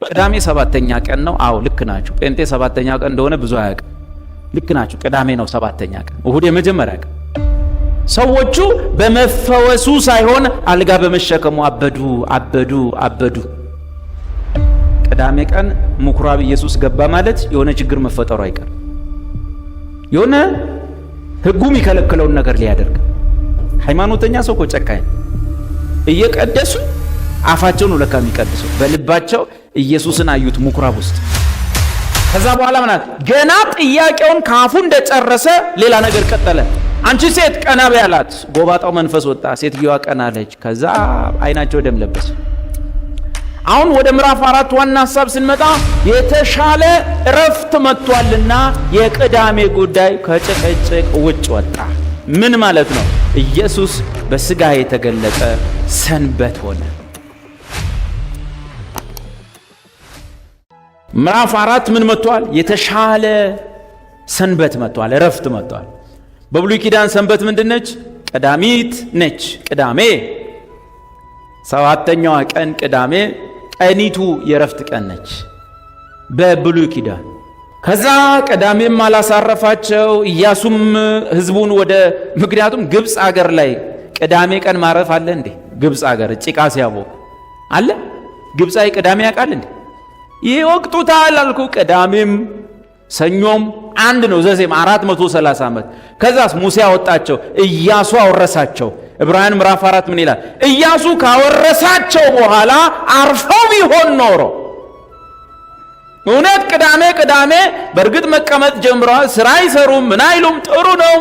ቅዳሜ ሰባተኛ ቀን ነው። አዎ ልክ ናችሁ። ጴንጤ ሰባተኛ ቀን እንደሆነ ብዙ አያውቅም። ልክ ናችሁ። ቅዳሜ ነው ሰባተኛ ቀን። እሁድ የመጀመሪያ ቀን። ሰዎቹ በመፈወሱ ሳይሆን አልጋ በመሸከሙ አበዱ። ቅዳሜ ቀን ምኩራብ ኢየሱስ ገባ ማለት የሆነ ችግር መፈጠሩ አይቀር። የሆነ ሕጉ የሚከለክለውን ነገር ሊያደርግ። ሃይማኖተኛ ሰው እኮ ጨካኝ እየቀደሱ አፋቸው ነው ለካ የሚቀድሰው። በልባቸው ኢየሱስን አዩት ምኩራብ ውስጥ። ከዛ በኋላ ማለት ገና ጥያቄውን ካፉ እንደጨረሰ ሌላ ነገር ቀጠለ። አንቺ ሴት ቀና በይ አላት። ጎባጣው መንፈስ ወጣ። ሴትዮዋ ቀና አለች። ከዛ አይናቸው ደም ለበሰ። አሁን ወደ ምዕራፍ 4 ዋና ሐሳብ ስንመጣ የተሻለ እረፍት መጥቷልና የቅዳሜ ጉዳይ ከጭቅጭቅ ውጭ ወጣ። ምን ማለት ነው? ኢየሱስ በሥጋ የተገለጠ ሰንበት ሆነ። ምዕራፍ 4 ምን መጥቷል? የተሻለ ሰንበት መጥቷል። እረፍት መጥቷል። በብሉይ ኪዳን ሰንበት ምንድነች? ቀዳሚት ነች። ቅዳሜ ሰባተኛዋ ቀን ቅዳሜ ቀኒቱ የእረፍት ቀን ነች በብሉይ ኪዳን። ከዛ ቅዳሜም አላሳረፋቸው። ኢያሱም ሕዝቡን ወደ ምክንያቱም ግብፅ አገር ላይ ቅዳሜ ቀን ማረፍ አለ እንዴ? ግብፅ አገር ጭቃ ሲያቦክ አለ? ግብፃዊ ቅዳሜ ያውቃል እንዴ? ይወቅጡታል አልኩ። ቅዳሜም ሰኞም አንድ ነው። ዘሴም 430 ዓመት። ከዛስ ሙሴ አወጣቸው፣ ኢያሱ አወረሳቸው። ዕብራውያን ምዕራፍ 4 ምን ይላል? ኢያሱ ካወረሳቸው በኋላ አርፈው ቢሆን ኖሮ እውነት ቅዳሜ በእርግጥ መቀመጥ ጀምረዋል። ስራ አይሰሩም፣ ምን አይሉም። ጥሩ ነው።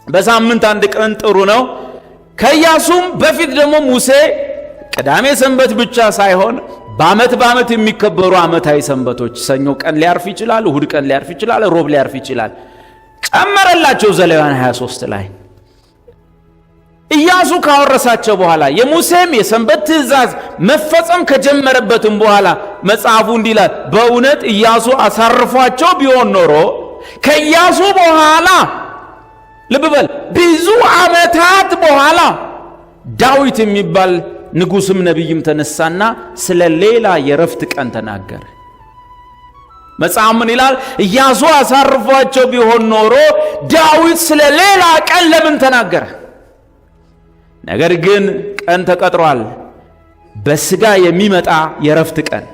በሳምንት አንድ ቀን ጥሩ ነው። ከኢያሱም በፊት ደግሞ ሙሴ ቅዳሜ ሰንበት ብቻ ሳይሆን በዓመት የሚከበሩ ዓመታዊ ሰንበቶች ሰኞ ቀን ሊያርፍ ይችላል፣ እሁድ ቀን ሊያርፍ ይችላል፣ ሮብ ሊያርፍ ይችላል። ጨመረላቸው ዘሌዋውያን 23 ላይ። ኢያሱ ካወረሳቸው በኋላ የሙሴም የሰንበት ትእዛዝ መፈጸም ከጀመረበትም በኋላ መጽሐፉ እንዲህ ይላል፣ በእውነት ኢያሱ አሳርፏቸው ቢሆን ኖሮ ከኢያሱ በኋላ ልብ በል ብዙ ዓመታት በኋላ ዳዊት የሚባል ንጉስም ነቢይም ተነሳና ስለ ሌላ የረፍት ቀን ተናገረ። መጽሐፍ ምን ይላል? ኢያሱ አሳርፏቸው ቢሆን ኖሮ ዳዊት ስለ ሌላ ቀን ለምን ተናገረ? ነገር ግን ቀን ተቀጥሯል። በሥጋ የሚመጣ የረፍት ቀን፣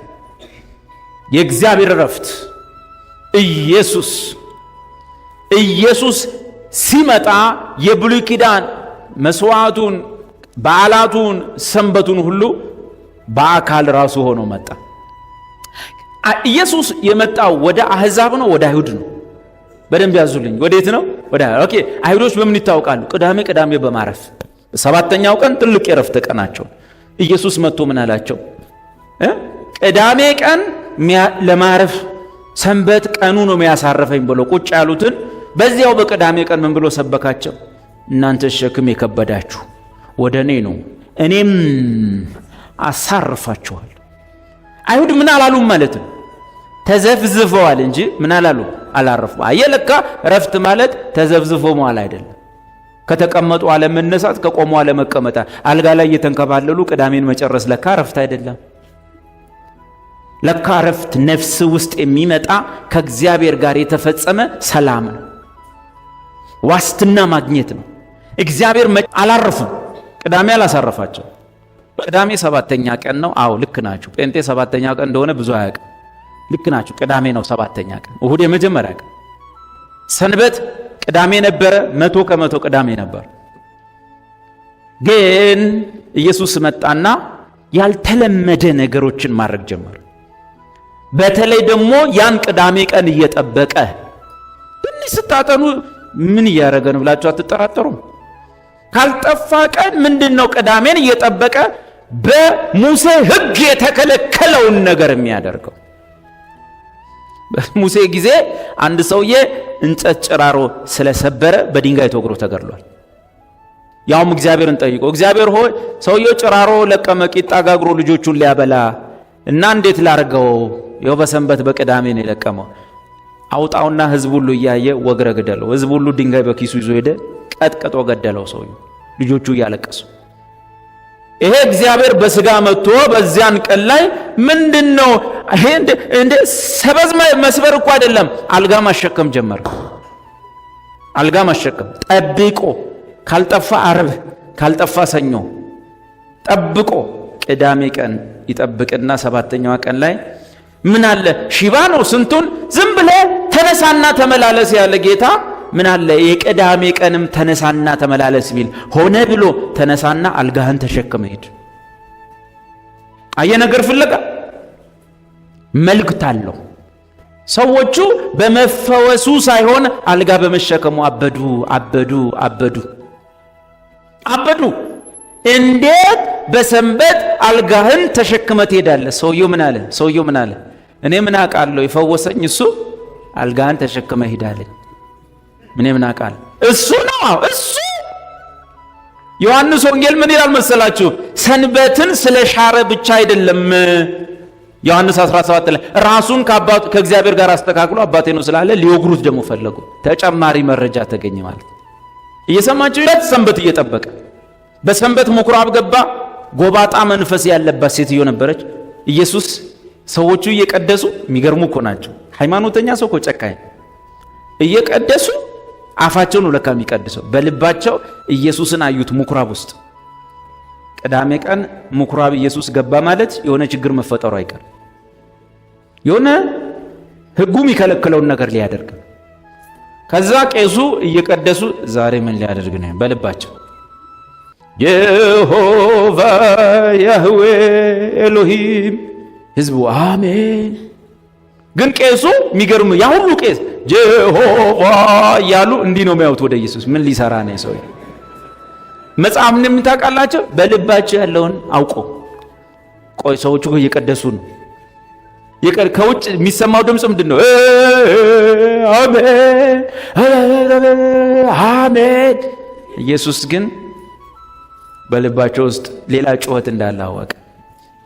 የእግዚአብሔር ረፍት ኢየሱስ ሲመጣ የብሉይ ኪዳን መስዋዕቱን፣ በዓላቱን፣ ሰንበቱን ሁሉ በአካል ራሱ ሆኖ መጣ። ኢየሱስ የመጣው ወደ አሕዛብ ነው ወደ አይሁድ ነው? በደንብ ያዙልኝ። ወዴት ነው? ወደ ኦኬ። አይሁዶች በምን ይታወቃሉ? ቅዳሜ በማረፍ ሰባተኛው ቀን ትልቅ የረፍት ቀናቸው። ኢየሱስ መጥቶ ምን አላቸው? ቅዳሜ ቀን ለማረፍ ሰንበት ቀኑ ነው የሚያሳርፈኝ ብሎ ቁጭ ያሉትን በዚያው በቅዳሜ ቀን ምን ብሎ ሰበካቸው? እናንተ ሸክም የከበዳችሁ ወደ እኔ ነው፣ እኔም አሳርፋችኋል። አይሁድ ምን አላሉም ማለት ነው? ተዘፍዝፈዋል እንጂ ምን አላሉ? አላረፉ። አየለካ ረፍት ማለት ተዘፍዝፎ መዋል አይደለም። ከተቀመጡ አለመነሳት፣ ከቆሙ አለመቀመጥ፣ አልጋ ላይ እየተንከባለሉ ቅዳሜን መጨረስ ለካ ረፍት አይደለም። ለካ ረፍት ነፍስ ውስጥ የሚመጣ ከእግዚአብሔር ጋር የተፈጸመ ሰላም ነው፣ ዋስትና ማግኘት ነው። እግዚአብሔር አላረፉም። ቅዳሜ አላሳረፋቸው። ቅዳሜ ሰባተኛ ቀን ነው። አዎ ልክ ናችሁ። ጴንጤ ሰባተኛ ቀን እንደሆነ ብዙ አያውቅም። ልክ ናችሁ። ቅዳሜ ነው ሰባተኛ ቀን። እሁድ የመጀመሪያ ቀን። ሰንበት ቅዳሜ ነበረ፣ 100% ቅዳሜ ነበር። ግን ኢየሱስ መጣና ያልተለመደ ነገሮችን ማድረግ ጀመረ። በተለይ ደግሞ ያን ቅዳሜ ቀን እየጠበቀ ትንሽ ስታጠኑ ምን እያደረገ ነው ብላችሁ አትጠራጠሩም? ካልጠፋ ቀን ምንድነው? ቅዳሜን እየጠበቀ በሙሴ ሕግ የተከለከለውን ነገር የሚያደርገው። በሙሴ ጊዜ አንድ ሰውዬ እንጨት ጭራሮ ስለሰበረ በድንጋይ ተወግሮ ተገድሏል። ያውም እግዚአብሔርን ጠይቆ እግዚአብሔር ሆይ ሰውየው ጭራሮ ለቀመ፣ ቂጣ ጋግሮ ልጆቹን ሊያበላ እና እንዴት ላርገው? ይኸው በሰንበት በቅዳሜ ነው የለቀመው። አውጣውና ሕዝብ ሁሉ እያየ ወግረ ገደለው። ሕዝብ ሁሉ ድንጋይ በኪሱ ይዞ ሄደ፣ ቀጥቅጦ ገደለው። ሰውየው ልጆቹ እያለቀሱ ይሄ እግዚአብሔር በስጋ መጥቶ በዚያን ቀን ላይ ምንድነው ይሄ እንደ ሰበዝ መስበር እኮ አይደለም፣ አልጋ ማሸከም ጀመረ። አልጋ ማሸከም ጠብቆ ካልጠፋ ዓርብ ካልጠፋ ሰኞ ጠብቆ ቅዳሜ ቀን ይጠብቅና ሰባተኛዋ ቀን ላይ ምን አለ ሽባ ነው ስንቱን ዝም ብለህ ተነሳና ተመላለስ ያለ ጌታ ምን አለ የቅዳሜ ቀንም ተነሳና ተመላለስ ቢል ሆነ ብሎ ተነሳና አልጋህን ተሸክመ ሄድ። አየ ነገር ፍለጋ መልእክት አለው። ሰዎቹ በመፈወሱ ሳይሆን አልጋ በመሸከሙ አበዱ አበዱ አበዱ አበዱ። እንዴት በሰንበት አልጋህን ተሸክመ ትሄዳለህ? ሰውየው ምን አለ? እኔ ምን አውቃለሁ የፈወሰኝ እሱ አልጋህን ተሸክመ ሄዳለህ። እኔ ምን አውቃለሁ እሱ ነው እሱ። ዮሐንስ ወንጌል ምን ይላል መሰላችሁ? ሰንበትን ስለ ሻረ ብቻ አይደለም። ዮሐንስ 17 ላይ ራሱን ከእግዚአብሔር ጋር አስተካክሎ አባቴ ነው ስላለ ሊወግሩት ደግሞ ፈለጉ። ተጨማሪ መረጃ ተገኘ ማለት እየሰማችሁ ሰንበት እየጠበቀ በሰንበት ምኩራብ ገባ። ጎባጣ መንፈስ ያለባት ሴትዮ ነበረች። ኢየሱስ ሰዎቹ እየቀደሱ የሚገርሙ እኮ ናቸው። ሃይማኖተኛ ሰው እኮ ጨካኝ እየቀደሱ አፋቸውን ለካ የሚቀድሰው በልባቸው ኢየሱስን አዩት ምኩራብ ውስጥ። ቅዳሜ ቀን ምኩራብ ኢየሱስ ገባ ማለት የሆነ ችግር መፈጠሩ አይቀር፣ የሆነ ሕጉ የሚከለክለውን ነገር ሊያደርግ። ከዛ ቄሱ እየቀደሱ ዛሬ ምን ሊያደርግ ነው በልባቸው የሆቫ ያህዌ ኤሎሂም ህዝቡ አሜን። ግን ቄሱ የሚገርም ያ ሁሉ ቄስ የሆቫ ያሉ እንዲህ ነው የሚያዩት ወደ ኢየሱስ። ምን ሊሰራ ነው ሰው? መጽሐፍ እንደምታውቃላችሁ በልባቸው ያለውን አውቆ ቆይ ሰዎቹ እየቀደሱ ነው። ከውጭ የሚሰማው ድምፅ ምንድነው? አሜን አሜን። ኢየሱስ ግን በልባቸው ውስጥ ሌላ ጩኸት እንዳለ አወቀ።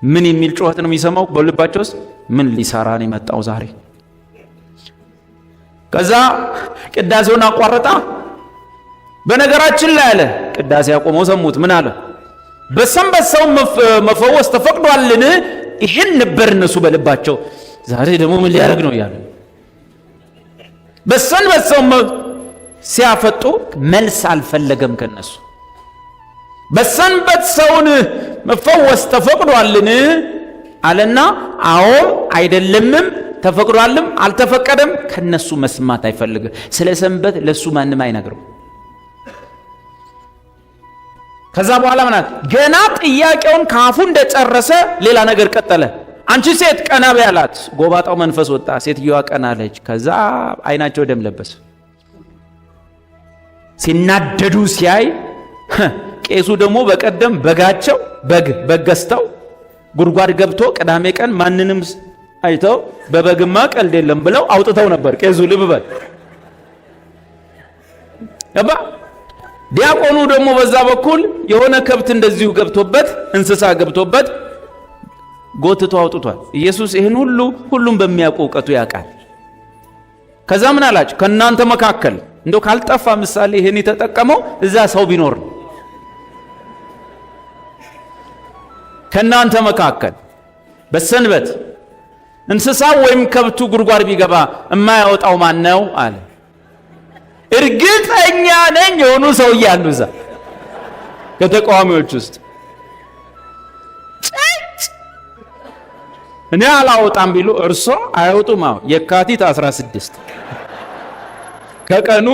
ምን የሚል ጩኸት ነው የሚሰማው በልባቸው ውስጥ? ምን ሊሰራ ነው የመጣው ዛሬ? ከዛ ቅዳሴውን አቋረጣ። በነገራችን ላይ አለ ቅዳሴ ያቆመው ሰሙት። ምን አለ? በሰንበት ሰው መፈወስ ተፈቅዷልን? ይሄን ነበር እነሱ በልባቸው። ዛሬ ደግሞ ምን ሊያደርግ ነው ያለ። በሰንበት ሰው ሲያፈጡ መልስ አልፈለገም ከነሱ። በሰንበት ሰውን መፈወስ ተፈቅዷልን አለና አዎም አይደለምም ተፈቅዷልም አልተፈቀደም ከነሱ መስማት አይፈልግም። ስለ ሰንበት ለሱ ማንም አይነግረው። ከዛ በኋላ ማለት ገና ጥያቄውን ካፉ እንደጨረሰ ሌላ ነገር ቀጠለ። አንቺ ሴት ቀና በይ አላት። ጎባጣው መንፈስ ወጣ። ሴትዮዋ ቀና አለች። ከዛ አይናቸው ደም ለበሰ። ሲናደዱ ሲያይ ቄሱ ደግሞ በቀደም በጋቸው በገስተው ጉድጓድ ገብቶ ቅዳሜ ቀን ማንንም አይተው በበግማ ቀልድ የለም ብለው አውጥተው ነበር። ቄሱ ልብ በል አባ ዲያቆኑ ደግሞ በዛ በኩል የሆነ ከብት እንደዚሁ ገብቶበት እንስሳ ገብቶበት ጎትቶ አውጥቷል። ኢየሱስ ይሄን ሁሉም በሚያውቀው ዕውቀቱ ያውቃል። ከዛ ምን አላችሁ? ከናንተ መካከል እንደው ካልጠፋ ምሳሌ ይሄን የተጠቀመው እዛ ሰው ቢኖር ነው። ከናንተ መካከል በሰንበት እንስሳ ወይም ከብቱ ጉድጓድ ቢገባ የማያወጣው ማን ነው አለ። እርግጠኛ ነኝ የሆኑ ሰውዬ አሉ እዛ ከተቃዋሚዎች ውስጥ እኔ አላወጣም ቢሉ እርሶ አያወጡም። የካቲት 16 ከቀኑ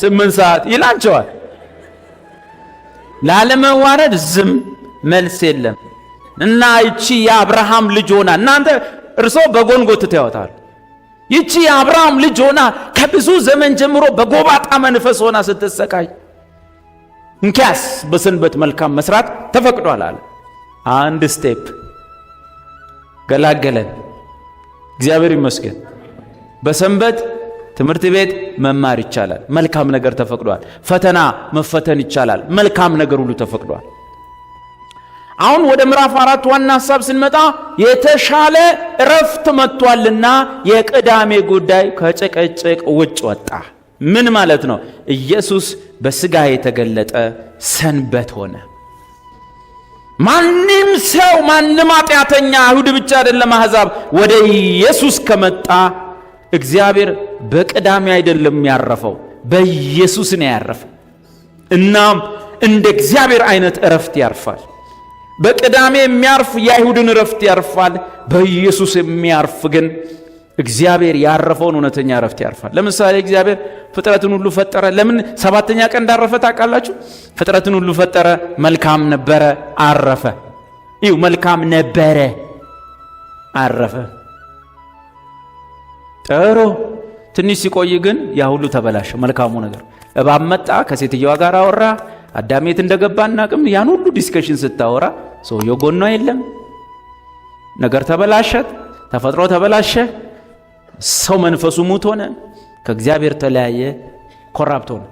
8 ሰዓት ይላቸዋል። ላለመዋረድ ዝም መልስ የለም። እና ይቺ የአብርሃም ልጅ ሆና እናንተ እርሶ በጎን ጎትተው ያወጣሉ። ይቺ የአብርሃም ልጅ ሆና ከብዙ ዘመን ጀምሮ በጎባጣ መንፈስ ሆና ስትሰቃይ እንኪያስ በሰንበት መልካም መስራት ተፈቅዷል አለ። አንድ ስቴፕ ገላገለን። እግዚአብሔር ይመስገን። በሰንበት ትምህርት ቤት መማር ይቻላል። መልካም ነገር ተፈቅዷል። ፈተና መፈተን ይቻላል። መልካም ነገር ሁሉ ተፈቅዷል። አሁን ወደ ምዕራፍ 4 ዋና ሐሳብ ስንመጣ የተሻለ እረፍት መጥቷልና የቅዳሜ ጉዳይ ከጭቅጭቅ ውጭ ወጣ። ምን ማለት ነው? ኢየሱስ በስጋ የተገለጠ ሰንበት ሆነ። ማንም ሰው ማንም ኃጢአተኛ አይሁድ ብቻ አይደለም አሕዛብ ወደ ኢየሱስ ከመጣ እግዚአብሔር በቅዳሜ አይደለም ያረፈው፣ በኢየሱስ ነው ያረፈው። እናም እንደ እግዚአብሔር አይነት እረፍት ያርፋል። በቅዳሜ የሚያርፍ የአይሁድን እረፍት ያርፋል። በኢየሱስ የሚያርፍ ግን እግዚአብሔር ያረፈውን እውነተኛ እረፍት ያርፋል። ለምሳሌ እግዚአብሔር ፍጥረትን ሁሉ ፈጠረ። ለምን ሰባተኛ ቀን እንዳረፈ ታውቃላችሁ? ፍጥረትን ሁሉ ፈጠረ፣ መልካም ነበረ፣ አረፈ። ይኸው መልካም ነበረ፣ አረፈ። ጥሩ ትንሽ ሲቆይ ግን ያ ሁሉ ተበላሸ። መልካሙ ነገር እባብ መጣ፣ ከሴትየዋ ጋር አወራ። አዳም የት እንደገባ እናቅም። ያን ሁሉ ዲስከሽን ስታወራ ሰውየው ጎኗ የለም። ነገር ተበላሸ፣ ተፈጥሮ ተበላሸ። ሰው መንፈሱ ሙት ሆነ፣ ከእግዚአብሔር ተለያየ፣ ኮራፕት ሆነ።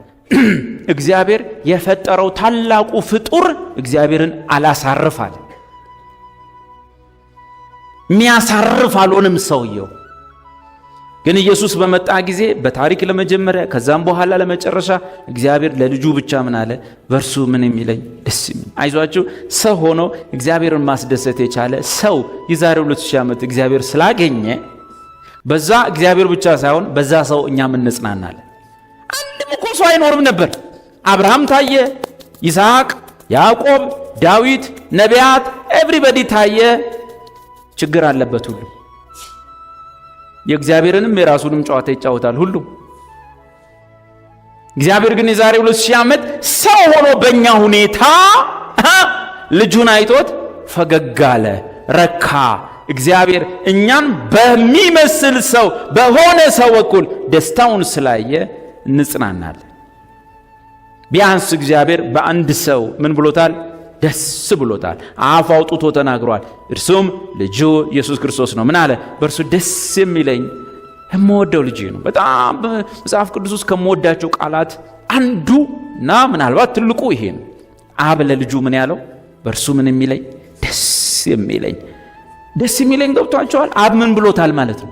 እግዚአብሔር የፈጠረው ታላቁ ፍጡር እግዚአብሔርን አላሳርፋል። የሚያሳርፍ አልሆንም ሰውየው። ግን ኢየሱስ በመጣ ጊዜ በታሪክ ለመጀመሪያ ከዛም በኋላ ለመጨረሻ እግዚአብሔር ለልጁ ብቻ ምን አለ? በእርሱ ምን የሚለኝ ደስ የሚል። አይዟችሁ፣ ሰው ሆኖ እግዚአብሔርን ማስደሰት የቻለ ሰው የዛሬ 2000 ዓመት እግዚአብሔር ስላገኘ በዛ እግዚአብሔር ብቻ ሳይሆን በዛ ሰው እኛም እንጽናናለን። አንድም እኮ ሰው አይኖርም ነበር። አብርሃም ታየ፣ ይስሐቅ፣ ያዕቆብ፣ ዳዊት፣ ነቢያት፣ ኤቭሪባዲ ታየ። ችግር አለበት ሁሉ። የእግዚአብሔርንም የራሱንም ጨዋታ ይጫወታል ሁሉ። እግዚአብሔር ግን የዛሬ 2000 ዓመት ሰው ሆኖ በእኛ ሁኔታ ልጁን አይቶት ፈገግ አለ፣ ረካ። እግዚአብሔር እኛን በሚመስል ሰው በሆነ ሰው በኩል ደስታውን ስላየ እንጽናናለን። ቢያንስ እግዚአብሔር በአንድ ሰው ምን ብሎታል? ደስ ብሎታል። አፍ አውጥቶ ተናግሯል። እርሱም ልጁ ኢየሱስ ክርስቶስ ነው። ምን አለ? በእርሱ ደስ የሚለኝ የምወደው ልጅ ነው። በጣም መጽሐፍ ቅዱስ ውስጥ ከምወዳቸው ቃላት አንዱ እና ምናልባት ትልቁ ይሄ ነው። አብ ለልጁ ምን ያለው? በእርሱ ምን የሚለኝ? ደስ የሚለኝ። ደስ የሚለኝ ገብቷቸዋል? አብ ምን ብሎታል ማለት ነው?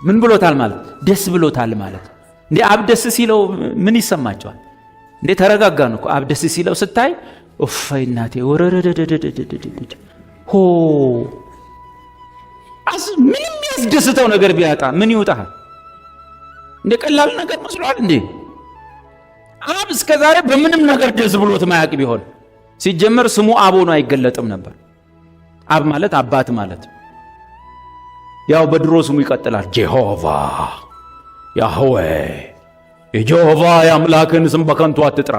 ምን ብሎታል ማለት? ደስ ብሎታል ማለት። እንዴ አብ ደስ ሲለው ምን ይሰማቸዋል? እንዴ ተረጋጋን እኮ። አብ ደስ ሲለው ስታይ ኦፋይ እናቴ ወረረደደደደደ ሆ ምንም ያስደስተው ነገር ቢያጣ ምን ይውጣል? እንደ ቀላል ነገር መስሏል እንዴ? አብ እስከዛሬ በምንም ነገር ደስ ብሎት ማያውቅ ቢሆን ሲጀመር ስሙ አብ ሆኖ አይገለጥም ነበር። አብ ማለት አባት ማለት። ያው በድሮ ስሙ ይቀጥላል። ጄሆቫ ያህዌ፣ የጄሆቫ የአምላክን ስም በከንቱ አትጥራ።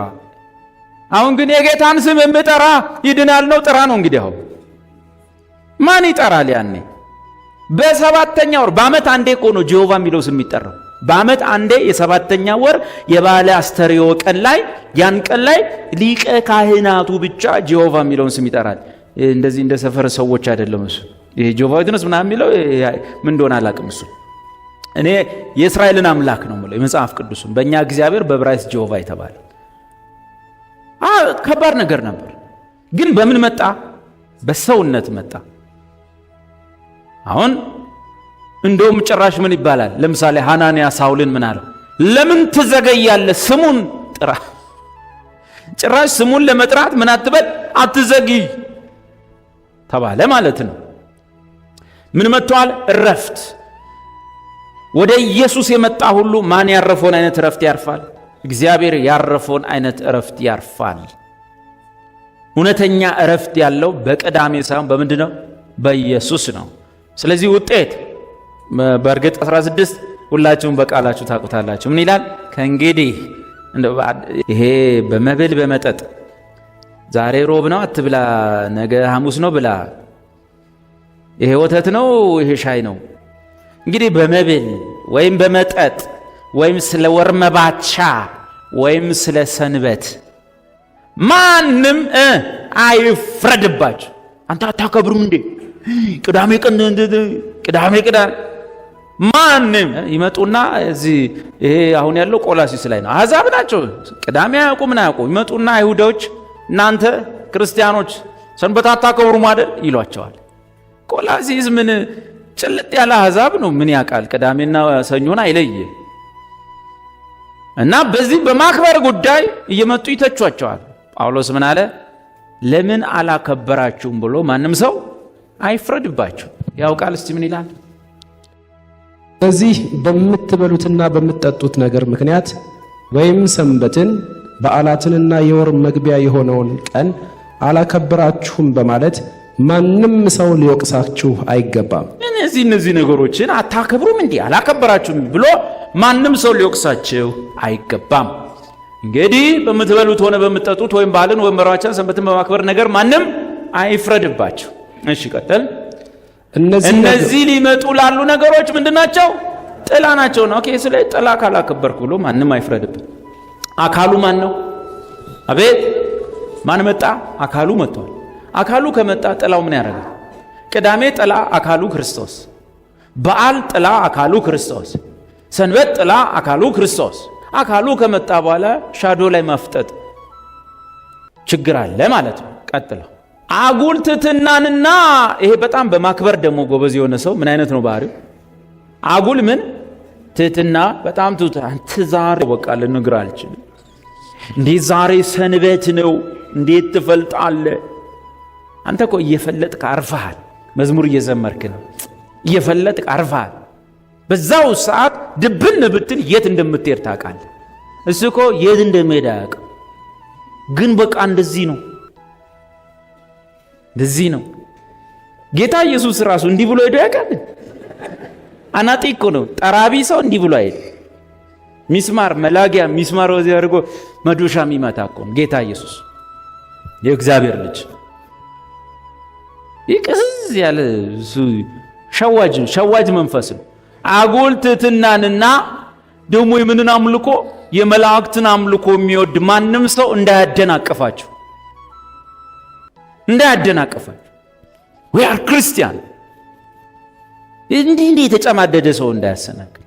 አሁን ግን የጌታን ስም የምጠራ ይድናል ነው። ጥራ ነው እንግዲህ። አሁን ማን ይጠራል? ያኔ በሰባተኛ ወር በዓመት አንዴ እኮ ነው ጄሆቫ የሚለው ስም የሚጠራው። በዓመት አንዴ የሰባተኛ ወር የባለ አስተርእዮ ቀን ላይ ያን ቀን ላይ ሊቀ ካህናቱ ብቻ ጄሆቫ የሚለውን ስም ይጠራል። እንደዚህ እንደ ሰፈር ሰዎች አይደለም። እሱ ይሄ ጄሆቫ ዊትነስ ምናምን የሚለው ምን እንደሆነ አላውቅም። እሱ እኔ የእስራኤልን አምላክ ነው የምለው የመጽሐፍ ቅዱስም። በእኛ እግዚአብሔር በዕብራይስጥ ጄሆቫ የተባለ ከባድ ነገር ነበር። ግን በምን መጣ? በሰውነት መጣ። አሁን እንደውም ጭራሽ ምን ይባላል? ለምሳሌ ሐናንያ ሳውልን ምን አለው? ለምን ትዘገያለህ? ስሙን ጥራ። ጭራሽ ስሙን ለመጥራት ምን አትበል፣ አትዘግይ ተባለ ማለት ነው። ምን መጥቷል? እረፍት። ወደ ኢየሱስ የመጣ ሁሉ ማን ያረፈውን አይነት እረፍት ያርፋል? እግዚአብሔር ያረፈውን አይነት እረፍት ያርፋል። እውነተኛ እረፍት ያለው በቅዳሜ ሳይሆን በምንድን ነው? በኢየሱስ ነው። ስለዚህ ውጤት በእርግጥ 16 ሁላችሁም በቃላችሁ ታውቁታላችሁ። ምን ይላል? ከእንግዲህ ይሄ በመብል በመጠጥ ዛሬ ሮብ ነው አትብላ፣ ነገ ሐሙስ ነው ብላ፣ ይሄ ወተት ነው ይሄ ሻይ ነው። እንግዲህ በመብል ወይም በመጠጥ ወይም ስለ ወር መባቻ ወይም ስለ ሰንበት ማንም አይፍረድባችሁ። አንተ አታከብሩም እንዴ? ቅዳሜ ቅዳሜ ማንም ይመጡና እዚህ ይሄ አሁን ያለው ቆላሲስ ላይ ነው። አሕዛብ ናቸው፣ ቅዳሜ አያውቁ ምን አያውቁ። ይመጡና አይሁዳዎች እናንተ ክርስቲያኖች ሰንበት አታከብሩም አይደል ይሏቸዋል። ቆላሲስ ምን ጭልጥ ያለ አሕዛብ ነው፣ ምን ያውቃል? ቅዳሜና ሰኞን አይለየ እና በዚህ በማክበር ጉዳይ እየመጡ ይተቿቸዋል። ጳውሎስ ምን አለ? ለምን አላከበራችሁም ብሎ ማንም ሰው አይፍረድባችሁ። ያው ቃል እስቲ ምን ይላል? ስለዚህ በምትበሉትና በምትጠጡት ነገር ምክንያት ወይም ሰንበትን በዓላትንና የወር መግቢያ የሆነውን ቀን አላከበራችሁም በማለት ማንም ሰው ሊወቅሳችሁ አይገባም። እነዚህ ነገሮችን አታከብሩም እንዴ አላከበራችሁም ብሎ ማንም ሰው ሊወቅሳችሁ አይገባም። እንግዲህ በምትበሉት ሆነ በምትጠጡት ወይም በዓልን ወይም መራቻን ሰንበትን በማክበር ነገር ማንም አይፍረድባችሁ። እሺ ቀጥል። እነዚህ ሊመጡ ላሉ ነገሮች ምንድናቸው? ጥላ ናቸው ነው። ኦኬ ስለ ጥላ ካላከበርኩ ብሎ ማንም አይፍረድብን። አካሉ ማን ነው? አቤት ማን መጣ? አካሉ መጥቷል። አካሉ ከመጣ ጥላው ምን ያደርጋል? ቅዳሜ ጥላ አካሉ ክርስቶስ፣ በዓል ጥላ አካሉ ክርስቶስ፣ ሰንበት ጥላ አካሉ ክርስቶስ። አካሉ ከመጣ በኋላ ሻዶ ላይ ማፍጠጥ ችግር አለ ማለት ነው። ቀጥለው አጉል ትሕትናንና ይሄ በጣም በማክበር ደግሞ ጎበዝ የሆነ ሰው ምን አይነት ነው ባህሪው? አጉል ምን ትሕትና በጣም አንተ ዛሬ በቃ ልነግር አልችልም። እንዴት ዛሬ ሰንበት ነው እንዴት ትፈልጣለህ? አንተ እኮ እየፈለጥክ አርፈሃል። መዝሙር እየዘመርክ ነው እየፈለጥክ አርፈሃል። በዛው ሰዓት ድብን ብትል የት እንደምትሄድ ታውቃለህ። እሱ እኮ የት እንደሚሄድ አያውቅም። ግን በቃ እንደዚህ ነው እንደዚህ ነው። ጌታ ኢየሱስ ራሱ እንዲህ ብሎ ሄዶ ያውቃል? አናጢ እኮ ነው። ጠራቢ ሰው እንዲህ ብሎ አይደል? ሚስማር መላጊያ ሚስማር ወዚ አድርጎ መዶሻ የሚመታ እኮ ነው ጌታ ኢየሱስ የእግዚአብሔር ልጅ። ይቅዝ ያለ ሸዋጅ መንፈስ ነው። አጉል ትሕትናንና ደግሞ የምንን አምልኮ የመላእክትን አምልኮ የሚወድ ማንም ሰው እንዳያደናቅፋችሁ we are Christian እንዲህ የተጨማደደ ሰው እንዳያሰናክል።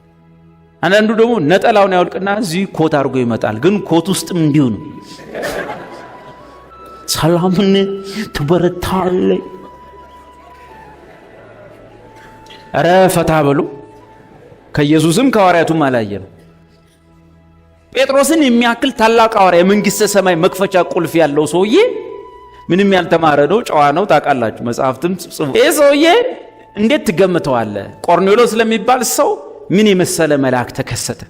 አንዳንዱ ደግሞ ነጠላውን ያውልቅና እዚህ ኮት አድርጎ ይመጣል። ግን ኮት ውስጥም እንዲሁ ነው። ሰላምን ትበረታለህ። ኧረ ፈታ በሉ። ከኢየሱስም ከሐዋርያቱም አላየንም። ጴጥሮስን የሚያክል ታላቅ ሐዋርያ የመንግሥተ ሰማይ መክፈቻ ቁልፍ ያለው ሰውዬ ምንም ያልተማረ ነው፣ ጨዋ ነው። ታውቃላችሁ መጽሐፍትም ጽፉ። ይህ ሰውዬ እንዴት ትገምተዋለህ? ቆርኔሎስ ስለሚባል ሰው ምን የመሰለ መልአክ ተከሰተ።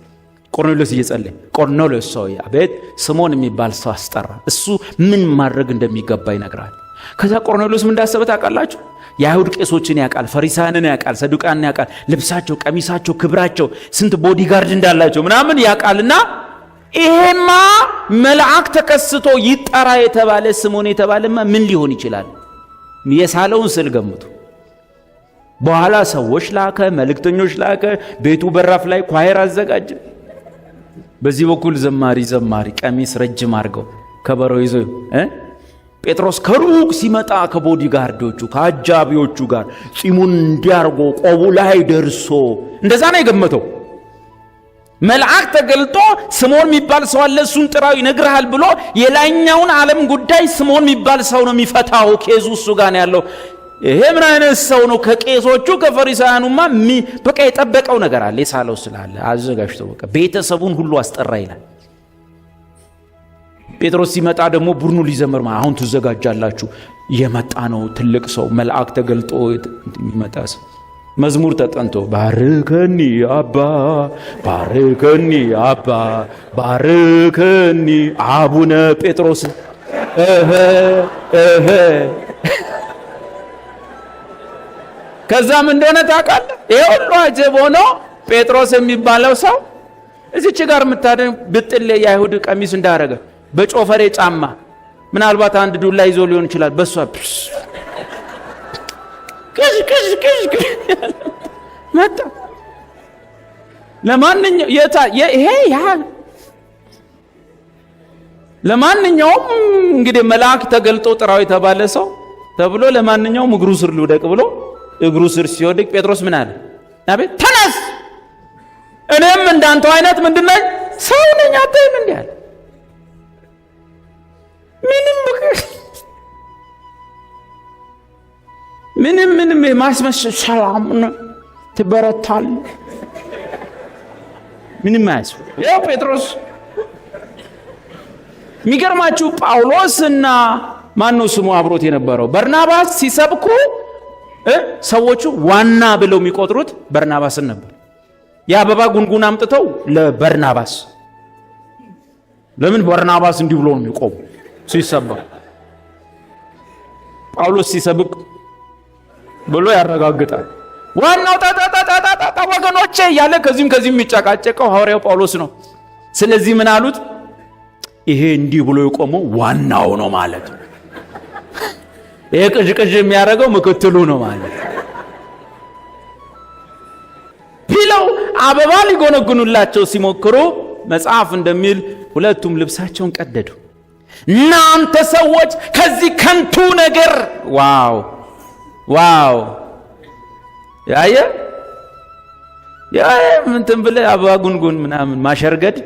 ቆርኔሎስ እየጸለየ ቆርኔሎስ ሰውዬ አቤት ስምዖን የሚባል ሰው አስጠራ። እሱ ምን ማድረግ እንደሚገባ ይነግራል። ከዛ ቆርኔሎስ ምን እንዳሰበ ታውቃላችሁ? የአይሁድ ቄሶችን ያውቃል፣ ፈሪሳውያንን ያውቃል፣ ሰዱቃንን ያውቃል። ልብሳቸው፣ ቀሚሳቸው፣ ክብራቸው ስንት ቦዲጋርድ እንዳላቸው ምናምን ያውቃልና ይሄማ መልአክ ተከስቶ ይጠራ የተባለ ስምዖን የተባለማ ምን ሊሆን ይችላል? የሳለውን ስል ገምቱ። በኋላ ሰዎች ላከ፣ መልእክተኞች ላከ። ቤቱ በራፍ ላይ ኳየር አዘጋጀ። በዚህ በኩል ዘማሪ ቀሚስ ረጅም አድርገው ከበሮ ይዘው ጴጥሮስ ከሩቅ ሲመጣ ከቦዲጋርዶቹ ከአጃቢዎቹ ጋር ጺሙን እንዲያርጎ ቆቡ ላይ ደርሶ እንደዛ ነው የገመተው። መልአክ ተገልጦ ስምዖን የሚባል ሰው አለ እሱን ጥራው ይነግርሃል ብሎ የላይኛውን ዓለም ጉዳይ ስምዖን የሚባል ሰው ነው የሚፈታው። ኬዙ እሱ ጋር ነው ያለው። ይሄ ምን አይነት ሰው ነው? ከቄሶቹ ከፈሪሳውያኑማ በቃ የጠበቀው ነገር አለ። የሳለው ስላለ አዘጋጅቶ በቃ ቤተሰቡን ሁሉ አስጠራ ይላል። ጴጥሮስ ሲመጣ ደግሞ ቡድኑ ሊዘምር አሁን ትዘጋጃላችሁ፣ የመጣ ነው ትልቅ ሰው መልአክ ተገልጦ የሚመጣ ሰው። መዝሙር ተጠንቶ ባርከኒ አባ ባርከኒ አቡነ ጴጥሮስ ከዛም እንደሆነ ታውቃለህ። ይሄ ሁሉ አጀብ ሆኖ ጴጥሮስ የሚባለው ሰው እዚች ጋር የምታደን ብጥል የአይሁድ ቀሚስ እንዳረገ በጮፈሬ ጫማ ምናልባት አንድ ዱላ ይዞ ሊሆን ይችላል። በሷ ከሽ መጣ። ለማንኛውም እንግዲህ መልአክ ተገልጦ ጥራው የተባለ ሰው ተብሎ ለማንኛውም እግሩ ስር ሊወደቅ ብሎ እግሩ ስር ሲወድቅ ጴጥሮስ ምን አለ? አቤት ተነስ፣ እኔም እንዳንተው አይነት ምንድነኝ ሰው ነኝ አትይም እንዴ አለ። ምንም ማስመሰል ሰላም ትበረታል ምንም አያስፈልግም። ያው ጴጥሮስ የሚገርማችሁ ጳውሎስና ማን ነው ስሙ አብሮት የነበረው? በርናባስ ሲሰብኩ ሰዎቹ ዋና ብለው የሚቆጥሩት በርናባስን ነበር። የአበባ ጉንጉን አምጥተው ለበርናባስ። ለምን በርናባስ እንዲህ ብሎ ነው የሚቆሙ ሲሰበክ? ጳውሎስ ሲሰብክ ብሎ ያረጋግጣል። ዋናው ታታታታታ ወገኖቼ ያለ ከዚህም የሚጨቃጨቀው ሐዋርያው ጳውሎስ ነው። ስለዚህ ምን አሉት? ይሄ እንዲህ ብሎ የቆመው ዋናው ነው ማለት ነው። ይሄ ቅዥቅዥ የሚያደርገው ምክትሉ ነው ማለት ቢለው አበባ ሊጎነጉኑላቸው ሲሞክሩ መጽሐፍ እንደሚል ሁለቱም ልብሳቸውን ቀደዱ። እናንተ ሰዎች ከዚህ ከንቱ ነገር ዋው ያየ ምን ተንብለ አበባ ጉንጉን ምናምን ማሸርገድ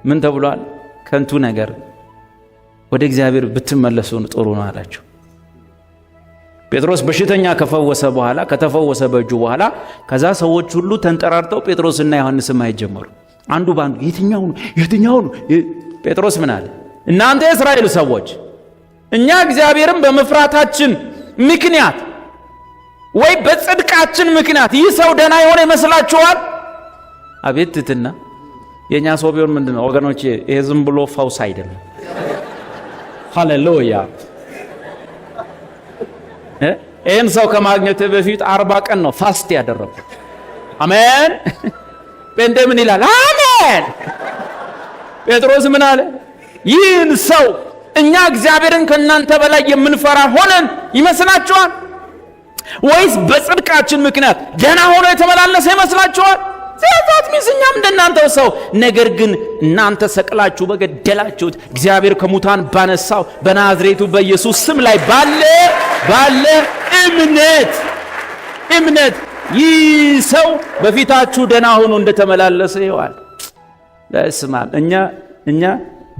ምን ተብሏል? ከንቱ ነገር፣ ወደ እግዚአብሔር ብትመለሱ ጥሩ ነው አላቸው። ጴጥሮስ በሽተኛ ከፈወሰ በኋላ ከተፈወሰ በእጁ በኋላ ከዛ ሰዎች ሁሉ ተንጠራርተው ጴጥሮስና ዮሐንስ ማየት ጀመሩ። አንዱ ባንዱ የትኛው ነው? ጴጥሮስ ምን አለ? እናንተ የእስራኤል ሰዎች እኛ እግዚአብሔርን በመፍራታችን ምክንያት ወይ በጽድቃችን ምክንያት ይህ ሰው ደህና የሆነ ይመስላችኋል? አቤት ትትና! የኛ ሰው ቢሆን ምንድነው ወገኖቼ? ይሄ ዝም ብሎ ፈውስ አይደለም። ሃሌሉያ! ይህን ሰው ከማግኘት በፊት 40 ቀን ነው ፋስት ያደረገው። አሜን። ጴንጤ ምን ይላል? አሜን። ጴጥሮስ ምን አለ? ይህን ሰው እኛ እግዚአብሔርን ከእናንተ በላይ የምንፈራ ሆነን ይመስላችኋል? ወይስ በጽድቃችን ምክንያት ደህና ሆኖ የተመላለሰ ይመስላችኋል? ዛት ሚስኛም እንደናንተው ሰው። ነገር ግን እናንተ ሰቅላችሁ በገደላችሁት እግዚአብሔር ከሙታን ባነሳው በናዝሬቱ በኢየሱስ ስም ላይ ባለ እምነት ይህ ሰው በፊታችሁ ደህና ሆኖ እንደተመላለሰ ይዋል። በስመ አብ። እኛ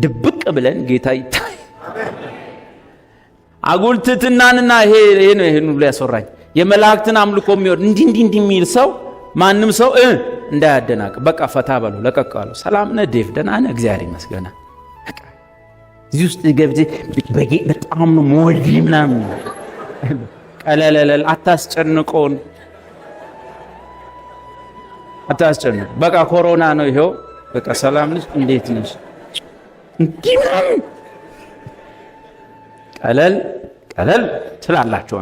ድብቅ ብለን ጌታ ይታይ አጉልትትናንና ይሄን ሁሉ ያስወራኝ የመላእክትን አምልኮ የሚወድ እንዲህ የሚል ሰው ማንም ሰው እንዳያደናቅ። በቃ ፈታ በሉ ለቀቃሉ። ሰላም ነህ ዴቭ? ደህና ነህ? እግዚአብሔር ይመስገን። እዚህ ውስጥ ገብቼ በጣም ነው ሞልዲ ምናምን ቀለለል አታስጨንቆን፣ አታስጨንቅ። በቃ ኮሮና ነው ይሄው። በቃ ሰላም ነሽ? እንዴት ነሽ? እንዲህ ምናምን ቀለል ትላላችሁ።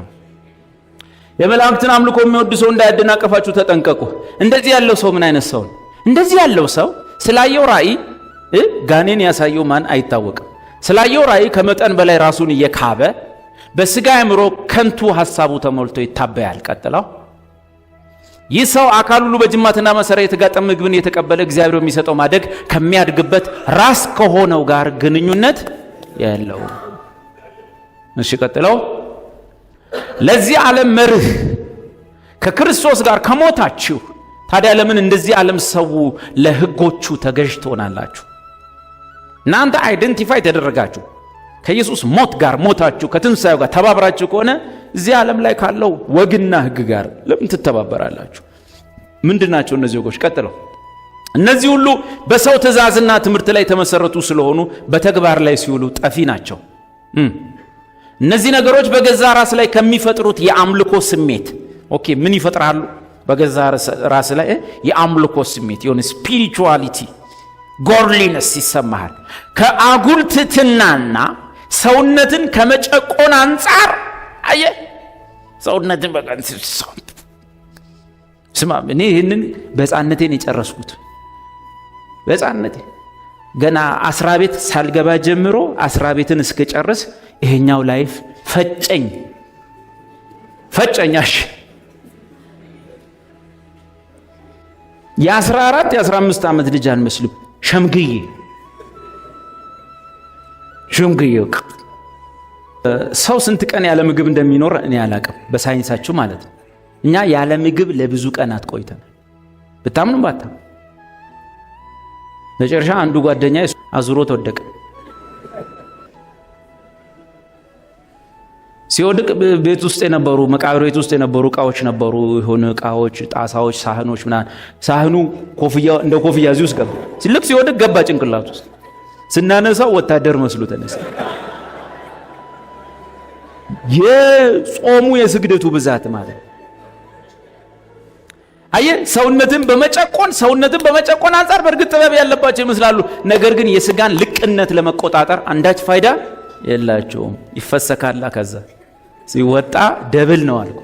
የመላእክትን አምልኮ የሚወድ ሰው እንዳያደናቀፋችሁ ተጠንቀቁ። እንደዚህ ያለው ሰው ምን አይነት ሰው ነው? እንደዚህ ያለው ሰው ስላየው ራእይ ጋኔን ያሳየው ማን አይታወቅም። ስላየው ራእይ ከመጠን በላይ ራሱን እየካበ በስጋ አእምሮ ከንቱ ሐሳቡ ተሞልቶ ይታበያል። ቀጥለው ይህ ሰው አካል ሁሉ በጅማትና መሰሪያ የተጋጠመ ምግብን የተቀበለ እግዚአብሔር የሚሰጠው ማደግ ከሚያድግበት ራስ ከሆነው ጋር ግንኙነት የለውም። እሺ ቀጥለው ለዚህ ዓለም መርህ ከክርስቶስ ጋር ከሞታችሁ ታዲያ ለምን እንደዚህ ዓለም ሰው ለሕጎቹ ተገዥ ትሆናላችሁ? እናንተ አይደንቲፋይ ተደረጋችሁ ከኢየሱስ ሞት ጋር ሞታችሁ ከትንሣኤው ጋር ተባብራችሁ ከሆነ እዚህ ዓለም ላይ ካለው ወግና ሕግ ጋር ለምን ትተባበራላችሁ? ምንድናቸው እነዚህ ወጎች? ቀጥለው እነዚህ ሁሉ በሰው ትእዛዝና ትምህርት ላይ የተመሰረቱ ስለሆኑ በተግባር ላይ ሲውሉ ጠፊ ናቸው። እነዚህ ነገሮች በገዛ ራስ ላይ ከሚፈጥሩት የአምልኮ ስሜት ምን ይፈጥራሉ? በገዛ ራስ ላይ የአምልኮ ስሜት የሆነ ስፒሪቹዋሊቲ ጎድሊነስ ይሰማሃል። ከአጉል ትሕትናና ሰውነትን ከመጨቆን አንጻር ሰውነትን በቀን ስማ፣ እኔ ይህንን በሕፃንነቴን የጨረስኩት በሕፃንነቴ ገና 10 ቤት ሳልገባ ጀምሮ 10 ቤትን እስከጨርስ ይሄኛው ላይፍ ፈጨኛሽ የ14 የ15 ዓመት ልጅ አልመስልም። ሸምግዬ ሰው ስንት ቀን ያለ ምግብ እንደሚኖር እኔ አላቅም፣ በሳይንሳችሁ ማለት ነው። እኛ ያለ ምግብ ለብዙ ቀናት ቆይተናል። ብታምኑ ባታ መጨረሻ አንዱ ጓደኛ አዙሮት ወደቀ። ሲወድቅ ቤት ውስጥ የነበሩ መቃብር ቤት ውስጥ የነበሩ እቃዎች ነበሩ፣ የሆነ እቃዎች፣ ጣሳዎች፣ ሳህኖች ምናምን። ሳህኑ እንደ ኮፍያ እዚህ ውስጥ ገባ። ልክ ሲወድቅ ገባ ጭንቅላት ውስጥ። ስናነሳው ወታደር መስሎ ተነሳ። የጾሙ የስግደቱ ብዛት ማለት አየ ሰውነትን በመጨቆን አንጻር በእርግጥ ጥበብ ያለባቸው ይመስላሉ። ነገር ግን የስጋን ልቅነት ለመቆጣጠር አንዳች ፋይዳ የላቸውም። ይፈሰካላ ከዛ ሲወጣ ደብል ነው አልኩ።